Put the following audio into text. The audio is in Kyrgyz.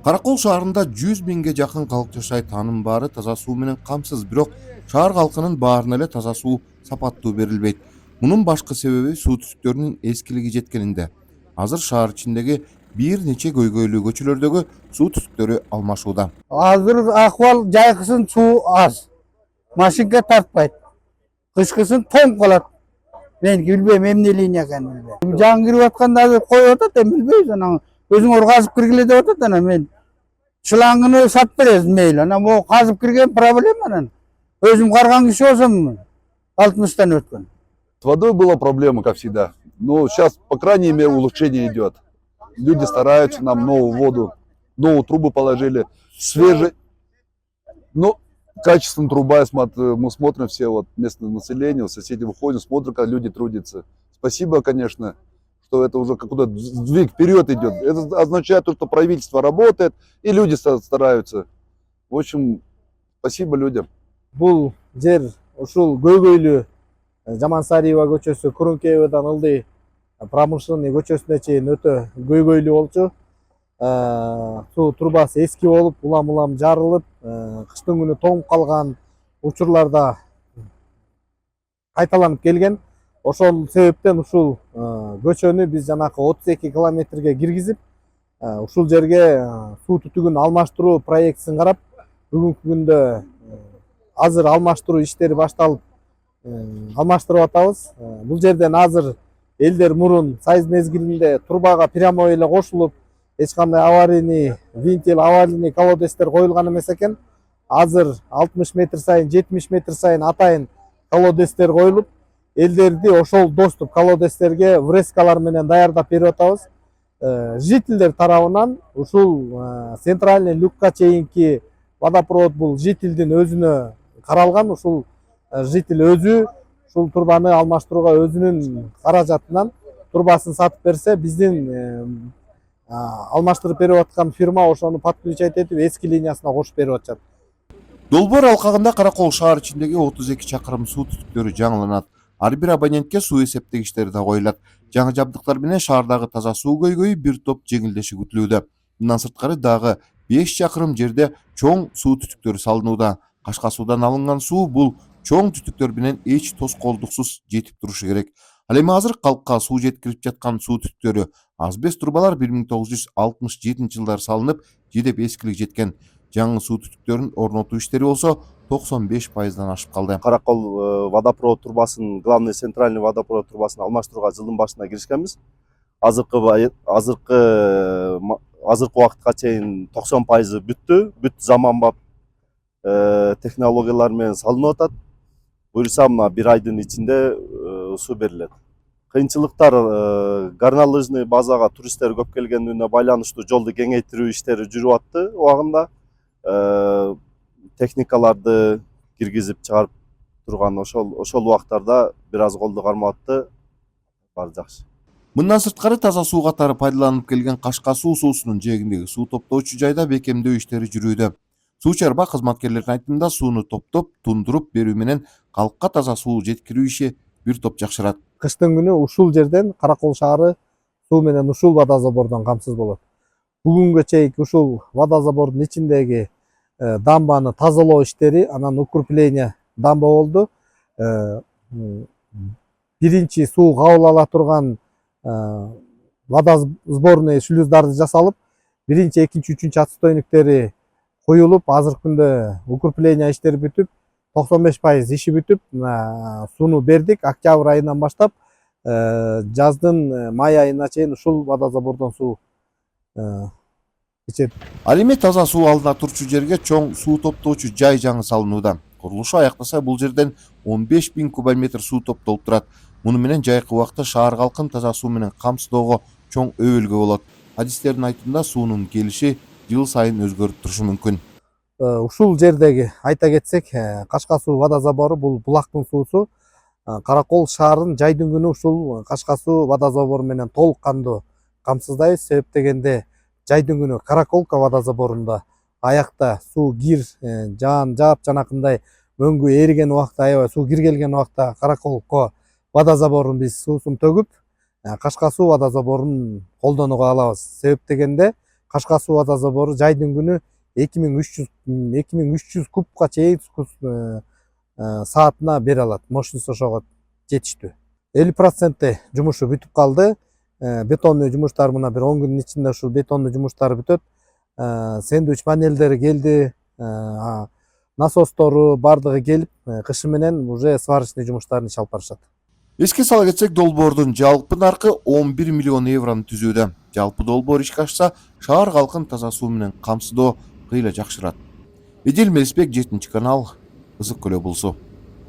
Каракол шаарында 100 миңге жакын калк жашайт. Анын баары таза суу менен камсыз, бирок шаар калкынын баарына эле таза суу сапаттуу берилбейт. Мунун башкы себеби суу түтүктөрүнүн эскилиги жеткенинде. Азыр шаар ичиндеги бир нече көйгөйлүү көчөлөрдөгү суу түтүктөрү алмашууда. Азыр акыбал жайкысын суу аз. Машинка тартпайт. Кышкысын тоң калат. Мен билбейм эмнелийин экенин билбейм. Жаңы кирип атканда азыр коюп атат, эми билбейбиз анан. Өзүңөр казып киргиле деп атат анан мен. Шлангыны сатып бересиз мейли. Анан могу казып кирген проблема анан. Өзүм карган киши болсом 60-тан өткөн. С водой была проблема, как всегда. Но сейчас, по крайней мере, улучшение идет. Люди стараются, нам новую воду, новую трубу положили, свежий. Но качественная труба, мы смотрим все вот местное население, соседи выходят, смотрят, как люди трудятся. Спасибо, конечно, что это уже какой-то сдвиг вперед идет. Это означает, что правительство работает и люди стараются. В общем, спасибо людям. Бул жер ушул көйгөйлүү Жамансариева көчөсү, Күрүнкеевадан ылдый промышленный көчөсүнө чейин өтө көйгөйлүү болчу. Суу трубасы эски болуп, улам жарылып, кыштын күнү тоңуп калган учурларда кайталанып келген. Ошол себептен ушул көчөнү биз жанакы 32 километрге киргизип, ушул жерге суу түтүгүн алмаштыруу проектисин карап, бүгүнкү күндө азыр алмаштыруу иштери башталып, алмаштырып атабыз. Бул жерден азыр элдер мурун сайыз мезгилинде трубага прямой эле кошулуп, эч кандай аварийный винтель, аварийный колодецтер коюлган эмес экен. Азыр 60 метр сайын, 70 метр сайын атайын колодецтер коюлуп, элдерди ошол доступ колодецтерге врезкалар менен даярдап берип атабыз. Жителдер тарабынан ушул центральный люкка чейинки водопровод бул жителдин өзүнө каралган. Ушул житель өзү ушул турбаны алмаштырууга өзүнүн каражатынан турбасын сатып берсе, биздин алмаштырып берип аткан фирма ошону подключать этип эски линиясына кошуп берип атышат. Долбоор алкагында Каракол шаар ичиндеги 32 чакырым суу түтүктөрү жаңыланат. Ар бир абонентке суу эсептегичтери да коюлат. Жаңы жабдыктар менен шаардагы таза суу көйгөйү бир топ жеңилдеши күтүлүүдө. Мындан сырткары дагы 5 чакырым жерде чоң суу түтүктөрү салынууда. Кашка суудан алынган суу бул чоң түтүктөр менен эч тоскоолдуксуз жетип турушу керек. Ал эми азыр калкка суу жеткирип жаткан суу түтүктөрү азбест трубалар 1967 жылдары салынып, жедеп эскилик жеткен. Жаңы суу түтүктөрүн орнотуу иштери болсо 95%дан ашып калды. Каракол водопровод трубасын, главный центральный водопровод трубасын алмаштырууга жылдын башында киришкенбиз. Азыркы убакытка чейин 90% бүттү. Бүт заманбап технологиялар менен салынып атат. Буюрса мына бир айдын ичинде суу берилет. Кыйынчылыктар горнолыжный базага туристтер көп келгендигине байланыштуу жолду кеңейтирүү иштери жүрүп атты. Убагында техникаларды киргизип чыгарып турган ошол убактарда бир аз колду кармап атты. Баары жакшы. Мындан сырткары таза суу катары пайдаланып келген Кашка суу суусунун жээгиндеги суу топтоочу жайда бекемдөө иштери жүрүүдө. Суу чарба кызматкерлердин айтымында сууну топтоп, тундуруп берүү менен калкка таза суу жеткирүү иши бир топ жакшырат. Кыштын күнү ушул жерден Каракол шаары суу менен ушул водозабордон камсыз болот. Бүгүнгө чейин ушул водозабордун ичиндеги дамбаны тазалоо иштери, анан укрепление дамба болду. Биринчи суу кабыл ала турган водосборный шлюздарды жасалып, биринчи, экинчи, үчүнчү отстойниктери коюлуп, азыркы күндө укрепление иштери бүтүп, 95% иши бүтүп, сууну бердик. Октябрь айынан баштап жаздын май айына чейин ушул водозабордон суу ичет. Ал эми таза суу алына турчу жерге чоң суу топтоочу жай жаңы салынууда. Курулушу аяктаса бул жерден 15.000 кубометр суу топтолуп турат. Муну менен жайкы убакта шаар калкын таза суу менен камсыздоого чоң өбөлгө болот. Адистердин айтымында суунун келиши жыл сайын өзгөрүп турушу мүмкүн. Ушул жердеги айта кетсек, Кашка суу водозабору бул булактын суусу. Каракол шаарын жайдын күнү ушул Кашка суу водозабору менен толук кандуу камсыздайбыз. Себеп дегенде жайдын күнү Караколка водозаборунда аякта суу кир жаап жанакындай мөңгү эриген убакта, аябай суу киргелген убакта Караколко водозаборун биз суусун төгүп, Кашка суу водозаборун колдонууга алабыз. Себеп дегенде Кашка суу водозабору жайдын күнү 2300 кубка чейин саатына бере алат. Мощность ошого жетиштүү. 50% жумушу бүтүп калды. Бетонный жумуштар мына бир 10 күндүн ичинде ушул бетонный жумуштар бүтөт. Сэндвич панелдери келди. Насостору бардыгы келип, кышы менен уже сварочный жумуштарын иш алып барышат. Эске сала кетсек, долбоордун жалпы наркы 11 миллион еврону түзүүдө. Жалпы долбоор ишке ашса, шаар калкын таза суу менен камсыздоо кыйла жакшырат. Эдил Мелисбек, 7 канал, Ысык Көл облусу.